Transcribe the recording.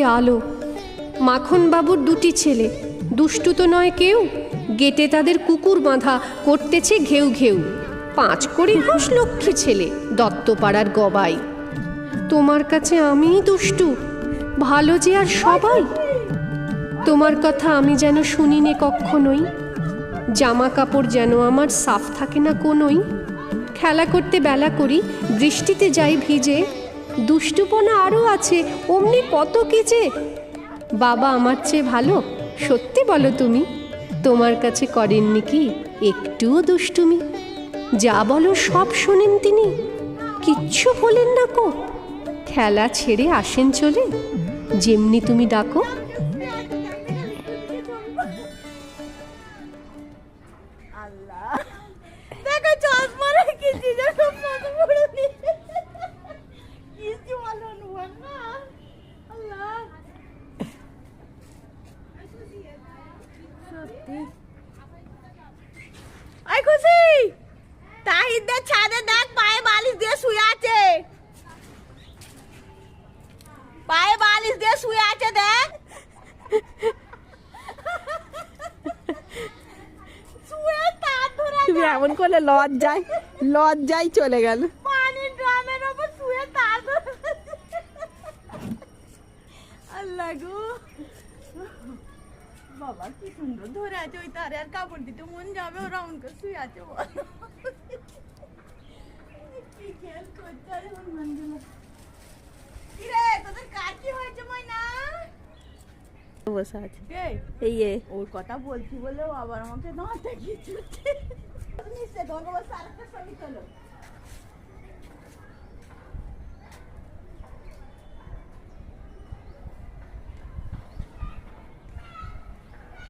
আলো। মাখন বাবুর দুটি ছেলে, দুষ্টু তো নয় কেউ, গেটে তাদের কুকুর বাঁধা, করতেছে ঘেউ ঘেউ। 5 কড়ি হাঁস লক্ষ্মী ছেলে, দত্তপাড়ার গবাই। তোমার কাছে আমিই দুষ্টু, ভালো যে আর সবাই। তোমার কথা আমি যেন শুনিনে কক্ষণই, জামা কাপড় যেন আমার সাফ থাকে না কোনোই। খেলা করতে বেলা করি, বৃষ্টিতে যাই ভিজে, দুষ্টুপনা আরও আছে অমনি কত কি যে। বাবা আমার চেয়ে ভালো, সত্যি বলো তুমি, তোমার কাছে করেননি কি একটুও দুষ্টুমি? যা বলো সব শোনেন তিনি, কিচ্ছু বলেন না কো। খেলা ছেড়ে আসেন চলে, যেমনি তুমি ডাকো। ছাদে দেখ, পায়ে বালিশ দিয়ে শুয়ে আছে, পায়ে বালিশ দিয়ে শুয়ে আছে দেখ। তুমি এমন করলে লজ্জায় চলে গেল। পানির ড্রামের উপর শুয়ে তার ধরে। আল্লাহ গো, বাবা কি সুন্দর ধরে আছে ওই তারে, আর কাপড় দিতে মন যাবে, ও রাউন্ড করে শুয়ে আছে। কি খেল করতে আর মন দিল। কি রে তোদের কার কি হয়েছে ময়না? বসে আছে এই ওর কথা বলছি বলে ও আবার আমাকে দাঁড়াতে গিয়ে ছুটছে। নিশ্চয় তোমাকে বলছে আরেকটা ছবি তোলো।